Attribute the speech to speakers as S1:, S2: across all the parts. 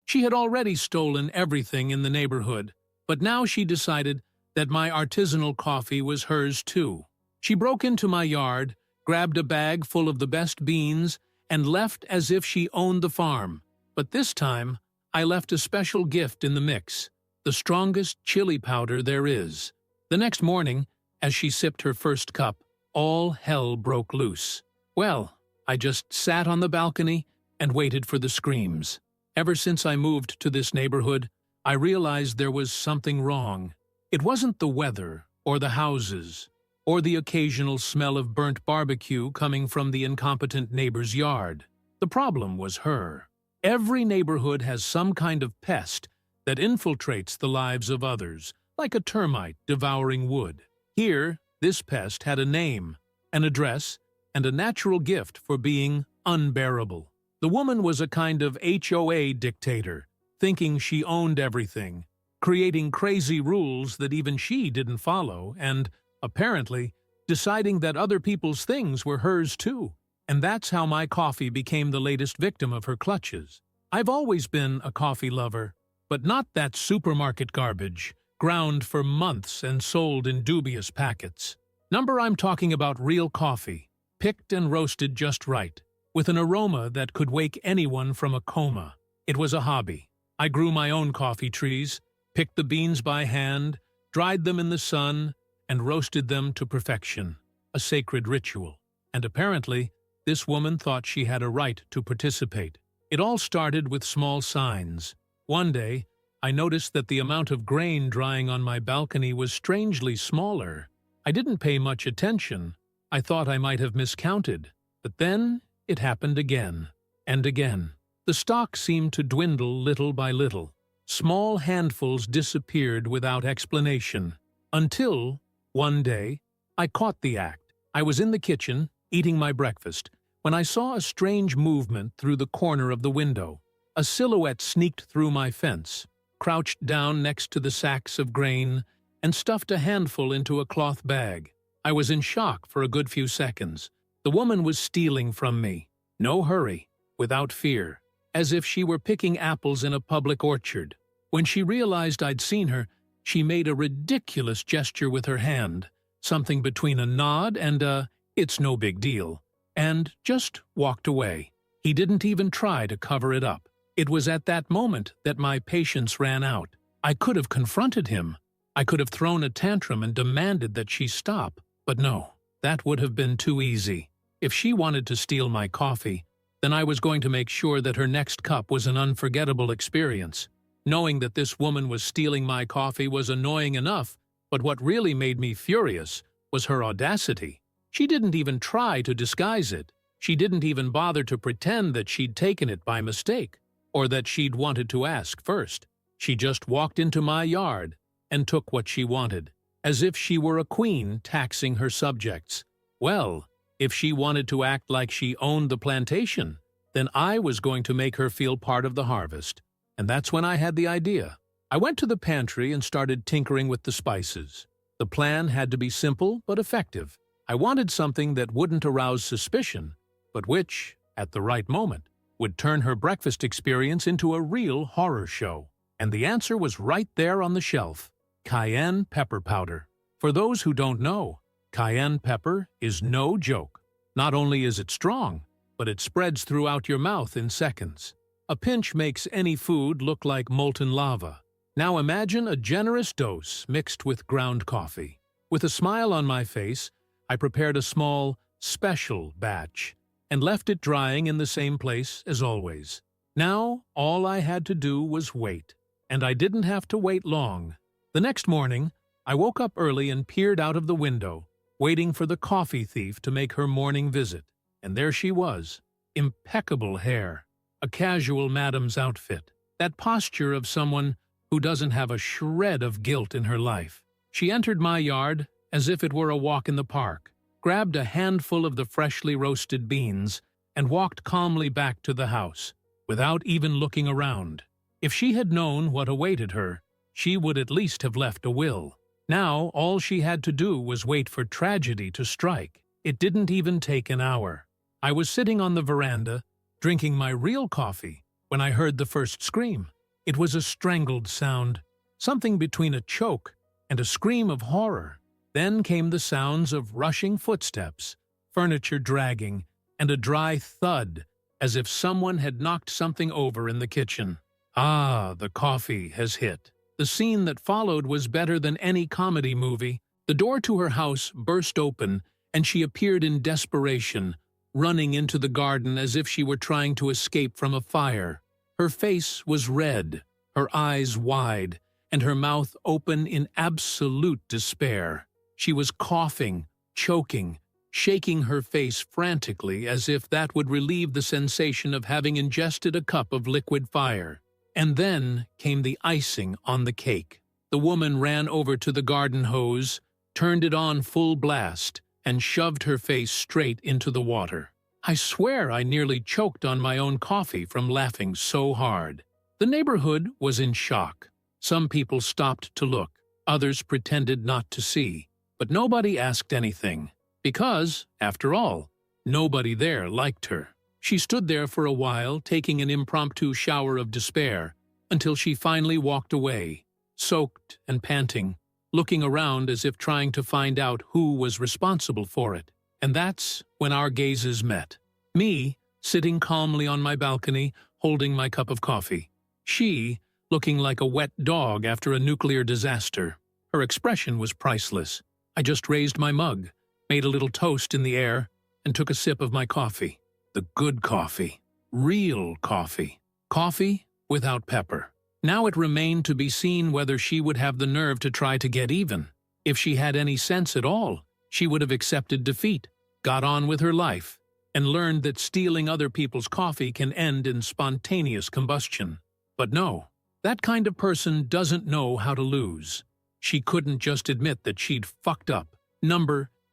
S1: She had already stolen everything in the neighborhood, but now she decided that my artisanal coffee was hers too. She broke into my yard, grabbed a bag full of the best beans, and left as if she owned the farm. But this time, I left a special gift in the mix, the strongest chili powder there is. The next morning, as she sipped her first cup, all hell broke loose. Well, I just sat on the balcony and waited for the screams. Ever since I moved to this neighborhood, I realized there was something wrong. It wasn't the weather, or the houses, or the occasional smell of burnt barbecue coming from the incompetent neighbor's yard. The problem was her. Every neighborhood has some kind of pest that infiltrates the lives of others, like a termite devouring wood. Here, this pest had a name, an address, and a natural gift for being unbearable. The woman was a kind of HOA dictator, thinking she owned everything, creating crazy rules that even she didn't follow, and, apparently, deciding that other people's things were hers too. And that's how my coffee became the latest victim of her clutches. I've always been a coffee lover, but not that supermarket garbage, ground for months and sold in dubious packets. I'm talking about real coffee, picked and roasted just right, with an aroma that could wake anyone from a coma. It was a hobby. I grew my own coffee trees, picked the beans by hand, dried them in the sun, and roasted them to perfection, a sacred ritual. And apparently, this woman thought she had a right to participate. It all started with small signs. One day, I noticed that the amount of grain drying on my balcony was strangely smaller. I didn't pay much attention. I thought I might have miscounted. But then, it happened again and again. The stock seemed to dwindle little by little. Small handfuls disappeared without explanation. Until, one day, I caught the act. I was in the kitchen, eating my breakfast, when I saw a strange movement through the corner of the window. A silhouette sneaked through my fence, crouched down next to the sacks of grain, and stuffed a handful into a cloth bag. I was in shock for a good few seconds. The woman was stealing from me. No hurry, without fear, as if she were picking apples in a public orchard. When she realized I'd seen her, she made a ridiculous gesture with her hand, something between a nod and a "it's no big deal," and just walked away. He didn't even try to cover it up. It was at that moment that my patience ran out. I could have confronted him. I could have thrown a tantrum and demanded that she stop. But no, that would have been too easy. If she wanted to steal my coffee, then I was going to make sure that her next cup was an unforgettable experience. Knowing that this woman was stealing my coffee was annoying enough, but what really made me furious was her audacity. She didn't even try to disguise it. She didn't even bother to pretend that she'd taken it by mistake, or that she'd wanted to ask first. She just walked into my yard and took what she wanted, as if she were a queen taxing her subjects. Well, if she wanted to act like she owned the plantation, then I was going to make her feel part of the harvest. And that's when I had the idea. I went to the pantry and started tinkering with the spices. The plan had to be simple but effective. I wanted something that wouldn't arouse suspicion, but which, at the right moment, would turn her breakfast experience into a real horror show. And the answer was right there on the shelf: cayenne pepper powder. For those who don't know, cayenne pepper is no joke. Not only is it strong, but it spreads throughout your mouth in seconds. A pinch makes any food look like molten lava. Now imagine a generous dose mixed with ground coffee. With a smile on my face, I prepared a small, special batch and left it drying in the same place as always. Now, all I had to do was wait, and I didn't have to wait long. The next morning, I woke up early and peered out of the window, waiting for the coffee thief to make her morning visit. And there she was, impeccable hair, a casual madam's outfit, that posture of someone who doesn't have a shred of guilt in her life. She entered my yard as if it were a walk in the park, grabbed a handful of the freshly roasted beans, and walked calmly back to the house, without even looking around. If she had known what awaited her, she would at least have left a will. Now, all she had to do was wait for tragedy to strike. It didn't even take an hour. I was sitting on the veranda, drinking my real coffee, when I heard the first scream. It was a strangled sound, something between a choke and a scream of horror. Then came the sounds of rushing footsteps, furniture dragging, and a dry thud, as if someone had knocked something over in the kitchen. Ah, the coffee has hit. The scene that followed was better than any comedy movie. The door to her house burst open, and she appeared in desperation, running into the garden as if she were trying to escape from a fire. Her face was red, her eyes wide, and her mouth open in absolute despair. She was coughing, choking, shaking her face frantically as if that would relieve the sensation of having ingested a cup of liquid fire. And then came the icing on the cake. The woman ran over to the garden hose, turned it on full blast, and shoved her face straight into the water. I swear I nearly choked on my own coffee from laughing so hard. The neighborhood was in shock. Some people stopped to look, others pretended not to see, but nobody asked anything, because, after all, nobody there liked her. She stood there for a while, taking an impromptu shower of despair, until she finally walked away, soaked and panting, looking around as if trying to find out who was responsible for it. And that's when our gazes met. Me, sitting calmly on my balcony, holding my cup of coffee. She, looking like a wet dog after a nuclear disaster. Her expression was priceless. I just raised my mug, made a little toast in the air, and took a sip of my coffee. The good coffee. Real coffee. Coffee without pepper. Now it remained to be seen whether she would have the nerve to try to get even. If she had any sense at all, she would have accepted defeat, got on with her life, and learned that stealing other people's coffee can end in spontaneous combustion. But no, that kind of person doesn't know how to lose. She couldn't just admit that she'd fucked up.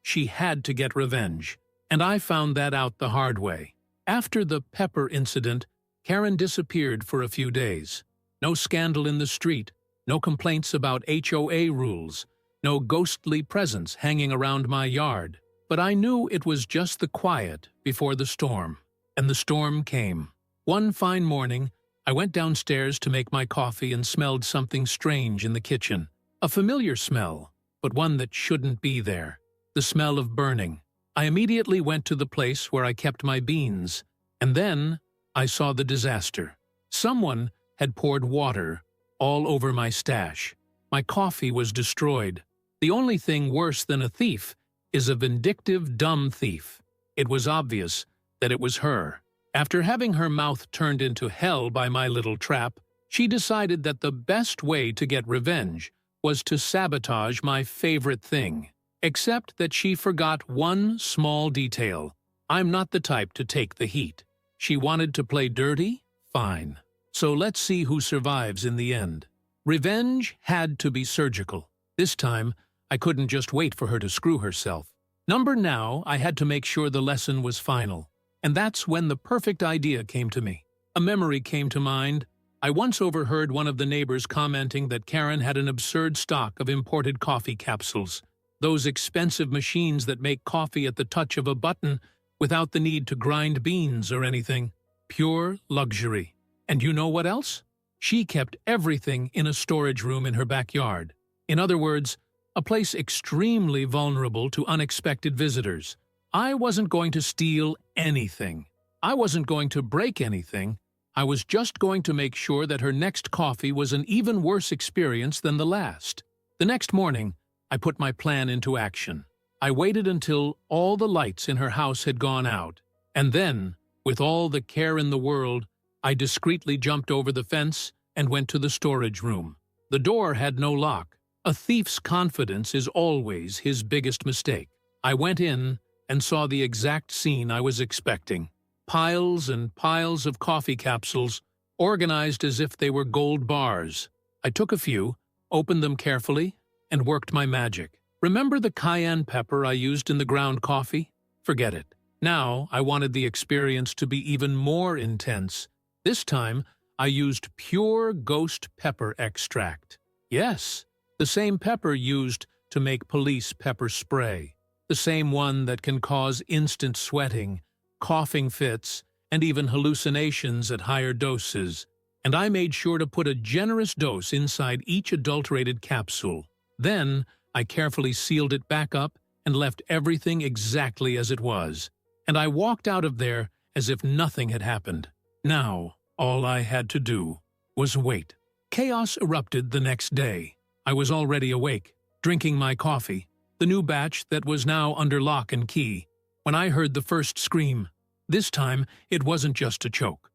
S1: She had to get revenge. And I found that out the hard way. After the pepper incident, Karen disappeared for a few days. No scandal in the street, no complaints about HOA rules, no ghostly presence hanging around my yard. But I knew it was just the quiet before the storm. And the storm came. One fine morning, I went downstairs to make my coffee and smelled something strange in the kitchen. A familiar smell, but one that shouldn't be there. The smell of burning. I immediately went to the place where I kept my beans, and then I saw the disaster. Someone had poured water all over my stash. My coffee was destroyed. The only thing worse than a thief is a vindictive, dumb thief. It was obvious that it was her. After having her mouth turned into hell by my little trap, she decided that the best way to get revenge was to sabotage my favorite thing. Except that she forgot one small detail. I'm not the type to take the heat. She wanted to play dirty? Fine. So let's see who survives in the end. Revenge had to be surgical. This time, I couldn't just wait for her to screw herself. Now, I had to make sure the lesson was final. And that's when the perfect idea came to me. A memory came to mind. I once overheard one of the neighbors commenting that Karen had an absurd stock of imported coffee capsules. Those expensive machines that make coffee at the touch of a button without the need to grind beans or anything. Pure luxury. And you know what else? She kept everything in a storage room in her backyard. In other words, a place extremely vulnerable to unexpected visitors. I wasn't going to steal anything. I wasn't going to break anything. I was just going to make sure that her next coffee was an even worse experience than the last. The next morning, I put my plan into action. I waited until all the lights in her house had gone out, and then, with all the care in the world, I discreetly jumped over the fence and went to the storage room. The door had no lock. A thief's confidence is always his biggest mistake. I went in and saw the exact scene I was expecting. Piles and piles of coffee capsules, organized as if they were gold bars. I took a few, opened them carefully, and worked my magic. Remember the cayenne pepper I used in the ground coffee? Forget it. Now I wanted the experience to be even more intense. This time, I used pure ghost pepper extract. Yes, the same pepper used to make police pepper spray. The same one that can cause instant sweating, coughing fits, and even hallucinations at higher doses. and I made sure to put a generous dose inside each adulterated capsule. Then, I carefully sealed it back up and left everything exactly as it was. And I walked out of there as if nothing had happened. Now, all I had to do was wait. Chaos erupted the next day. I was already awake, drinking my coffee, the new batch that was now under lock and key, when I heard the first scream. This time, it wasn't just a choke.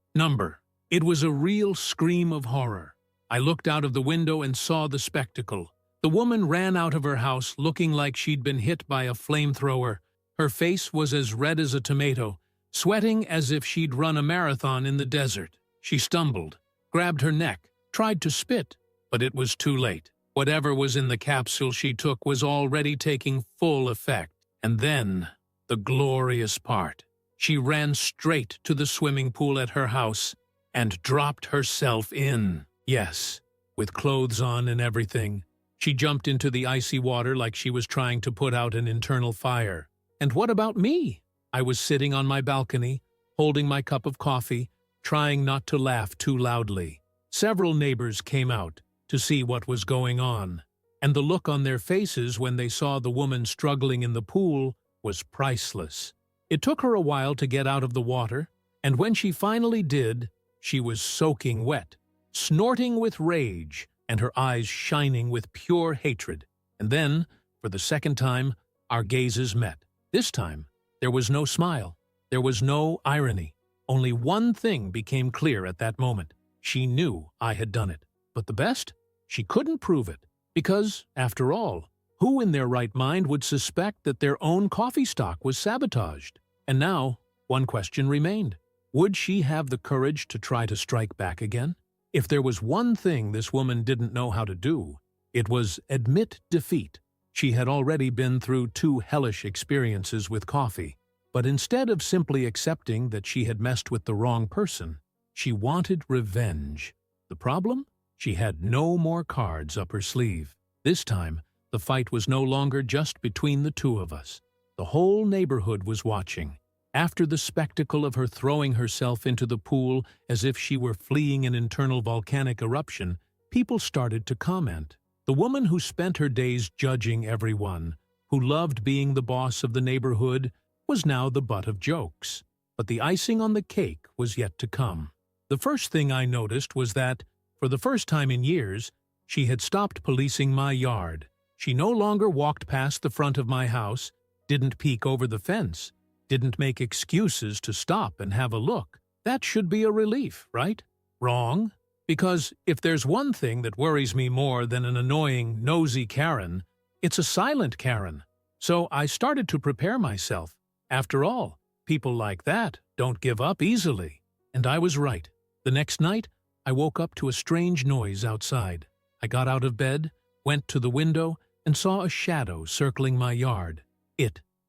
S1: It was a real scream of horror. I looked out of the window and saw the spectacle. The woman ran out of her house looking like she'd been hit by a flamethrower. Her face was as red as a tomato, sweating as if she'd run a marathon in the desert. She stumbled, grabbed her neck, tried to spit, but it was too late. Whatever was in the capsule she took was already taking full effect. And then, the glorious part. She ran straight to the swimming pool at her house and dropped herself in. Yes, with clothes on and everything. She jumped into the icy water like she was trying to put out an internal fire. And what about me? I was sitting on my balcony, holding my cup of coffee, trying not to laugh too loudly. Several neighbors came out to see what was going on, and the look on their faces when they saw the woman struggling in the pool was priceless. It took her a while to get out of the water, and when she finally did, she was soaking wet, snorting with rage, and her eyes shining with pure hatred. And then, for the second time, our gazes met. This time, there was no smile. There was no irony. Only one thing became clear at that moment. She knew I had done it. But the best? She couldn't prove it. Because, after all, who in their right mind would suspect that their own coffee stock was sabotaged? And now, one question remained. Would she have the courage to try to strike back again? If there was one thing this woman didn't know how to do, it was admit defeat. She had already been through 2 hellish experiences with coffee. But instead of simply accepting that she had messed with the wrong person, she wanted revenge. The problem? She had no more cards up her sleeve. This time, the fight was no longer just between the 2 of us. The whole neighborhood was watching. After the spectacle of her throwing herself into the pool as if she were fleeing an internal volcanic eruption, people started to comment. The woman who spent her days judging everyone, who loved being the boss of the neighborhood, was now the butt of jokes. But the icing on the cake was yet to come. The first thing I noticed was that, for the first time in years, she had stopped policing my yard. She no longer walked past the front of my house, didn't peek over the fence, didn't make excuses to stop and have a look. That should be a relief, right? Wrong. Because if there's one thing that worries me more than an annoying, nosy Karen, it's a silent Karen. So I started to prepare myself. After all, people like that don't give up easily. And I was right. The next night, I woke up to a strange noise outside. I got out of bed, went to the window, and saw a shadow circling my yard.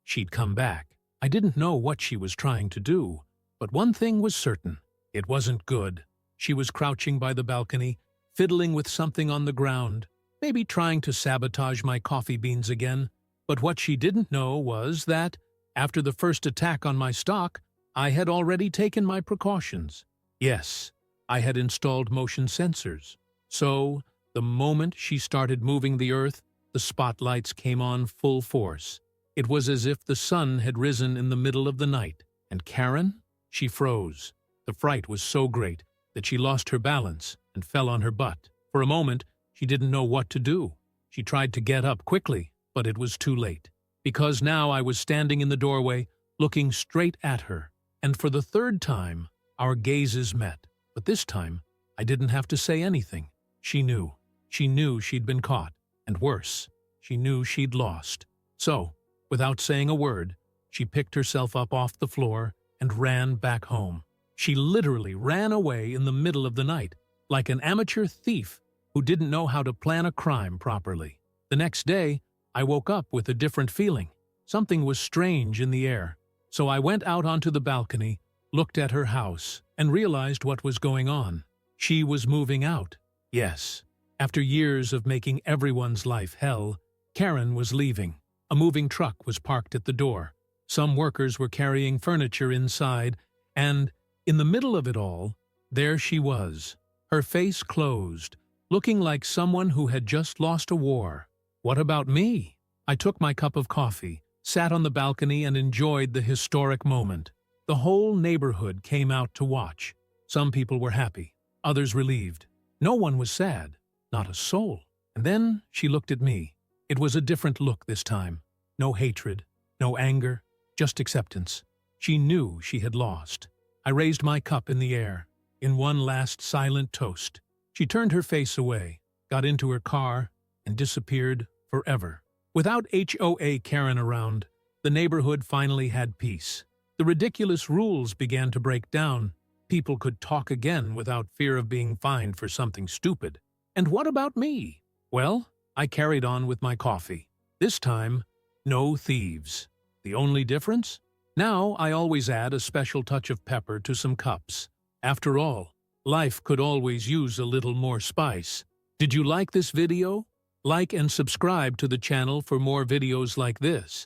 S1: She'd come back. I didn't know what she was trying to do, but one thing was certain. It wasn't good. She was crouching by the balcony, fiddling with something on the ground, maybe trying to sabotage my coffee beans again. But what she didn't know was that, after the first attack on my stock, I had already taken my precautions. Yes, I had installed motion sensors. So, the moment she started moving the earth, the spotlights came on full force. It was as if the sun had risen in the middle of the night. And Karen? She froze. The fright was so great that she lost her balance and fell on her butt. For a moment, she didn't know what to do. She tried to get up quickly, but it was too late. Because now I was standing in the doorway, looking straight at her. And for the 3rd time, our gazes met. But this time, I didn't have to say anything. She knew. She knew she'd been caught. And worse, she knew she'd lost. So, without saying a word, she picked herself up off the floor and ran back home. She literally ran away in the middle of the night, like an amateur thief who didn't know how to plan a crime properly. The next day, I woke up with a different feeling. Something was strange in the air. So I went out onto the balcony, looked at her house, and realized what was going on. She was moving out. Yes, after years of making everyone's life hell, Karen was leaving. A moving truck was parked at the door. Some workers were carrying furniture inside, and, in the middle of it all, there she was. her face closed, looking like someone who had just lost a war. What about me? I took my cup of coffee, sat on the balcony, and enjoyed the historic moment. The whole neighborhood came out to watch. Some people were happy, others relieved. No one was sad, not a soul. And then she looked at me. It was a different look this time. No hatred, no anger, just acceptance. She knew she had lost. I raised my cup in the air, in one last silent toast. She turned her face away, got into her car, and disappeared forever. Without HOA Karen around, the neighborhood finally had peace. The ridiculous rules began to break down. People could talk again without fear of being fined for something stupid. And what about me? Well, I carried on with my coffee. This time, no thieves. The only difference? Now I always add a special touch of pepper to some cups. After all, life could always use a little more spice. Did you like this video? Like and subscribe to the channel for more videos like this.